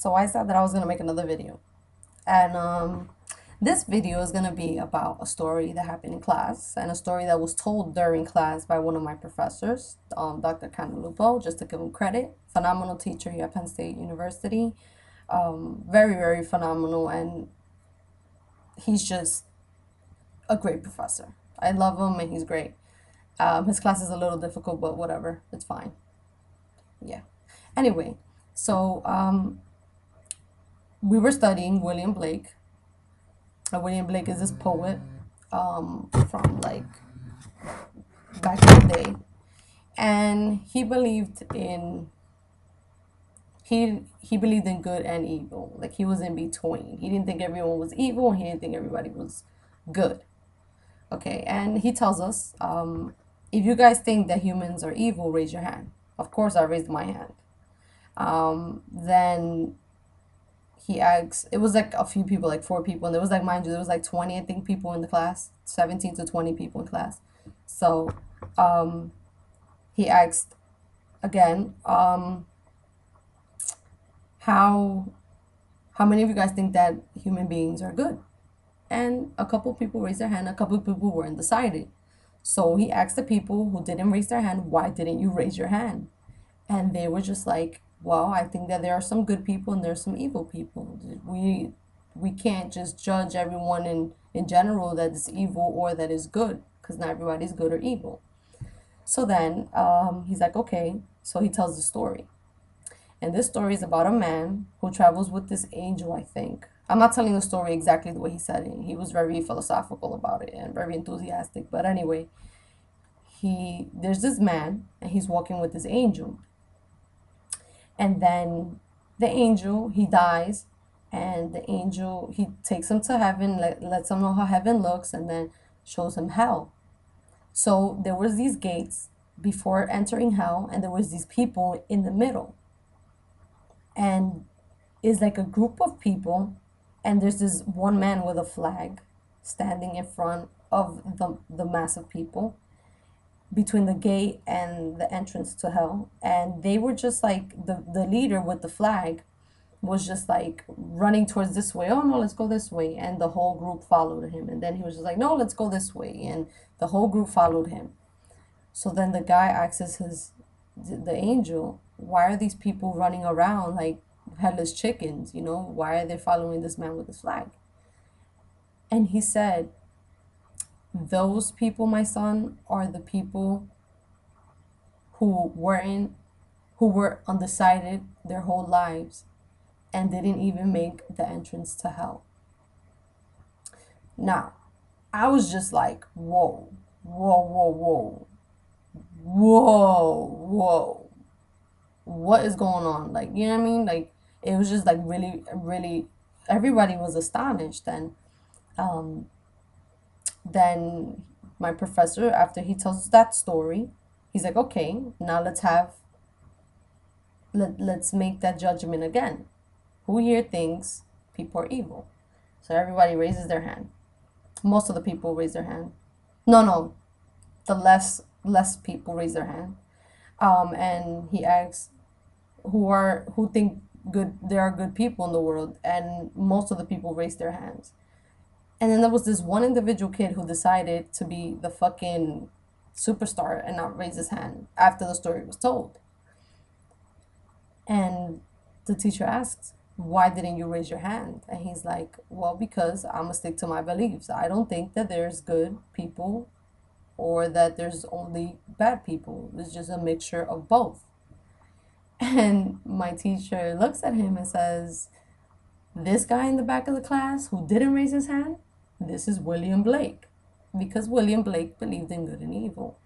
So I said that I was gonna make another video, and this video is gonna be about a story that happened in class and a story that was told during class by one of my professors, Dr. Canalupo. Just to give him credit, phenomenal teacher here at Penn State University, very very phenomenal, and he's just a great professor. I love him and he's great. His class is a little difficult, but whatever, it's fine. Yeah. Anyway, so we were studying William Blake. William Blake is this poet from like back in the day, and he believed in good and evil. Like he was in between. He didn't think everyone was evil, and he didn't think everybody was good. Okay, and he tells us, if you guys think that humans are evil, raise your hand. Of course, I raised my hand. Then he asks, it was like a few people, like 4 people, and there was like, mind you, there was like 20, I think, people in the class, 17 to 20 people in class. So he asked again, how many of you guys think that human beings are good? And a couple people raised their hand, a couple people were undecided. So he asked the people who didn't raise their hand, why didn't you raise your hand? And they were just like, well, I think that there are some good people and there's some evil people. We can't just judge everyone in general that is evil or that is good, because not everybody's good or evil. So then he's like, okay. So he tells the story. And this story is about a man who travels with this angel, I think. I'm not telling the story exactly the way he said it. He was very philosophical about it and very enthusiastic. But anyway, there's this man and he's walking with this angel. And then the angel, he dies, and the angel, he takes him to heaven, lets him know how heaven looks, and then shows him hell. So there was these gates before entering hell, and there was these people in the middle. And it's like a group of people, and there's this one man with a flag standing in front of the mass of people between the gate and the entrance to hell. And they were just like, the leader with the flag was just like running towards this way. Oh no, let's go this way. And the whole group followed him. And then he was just like, no, let's go this way. And the whole group followed him. So then the guy asks the angel, why are these people running around like headless chickens? Why are they following this man with the flag? And he said, those people, my son, are the people who were undecided their whole lives and didn't even make the entrance to hell. Now, I was just like, whoa, whoa, whoa, whoa, whoa, whoa. What is going on? Like, you know what I mean? Like, it was just like really, really, everybody was astonished. And then my professor, after he tells us that story, he's like, okay, now let's make that judgment again. Who here thinks people are evil? So everybody raises their hand. Most of the people raise their hand. No, the less people raise their hand. And he asks, who think good, there are good people in the world, and most of the people raise their hands. And then there was this one individual kid who decided to be the fucking superstar and not raise his hand after the story was told. And the teacher asks, why didn't you raise your hand? And he's like, well, because I'm gonna stick to my beliefs. I don't think that there's good people or that there's only bad people. It's just a mixture of both. And my teacher looks at him and says, this guy in the back of the class who didn't raise his hand, this is William Blake. Because William Blake believed in good and evil.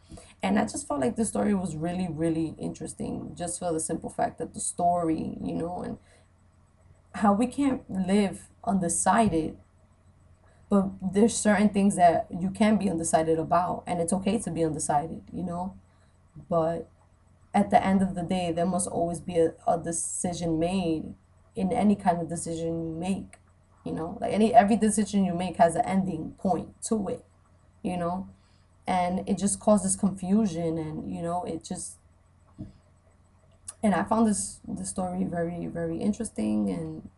And I just felt like the story was really, really interesting, just for the simple fact that the story, and how we can't live undecided, but there's certain things that you can be undecided about, and it's okay to be undecided, But at the end of the day, there must always be a decision made in any kind of decision you make. Like every decision you make has an ending point to it, and it just causes confusion, and it just And I found this story very, very interesting, and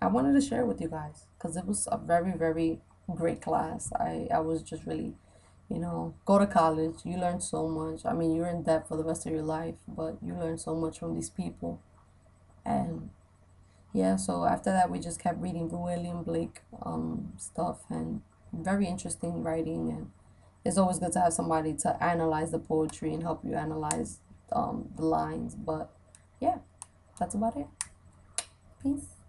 I wanted to share it with you guys because it was a very, very great class. I was just really, go to college. You learn so much. I mean, you're in debt for the rest of your life, but you learn so much from these people. And yeah, so after that, we just kept reading William Blake stuff, and very interesting writing. And it's always good to have somebody to analyze the poetry and help you analyze the lines. But yeah, that's about it. Peace.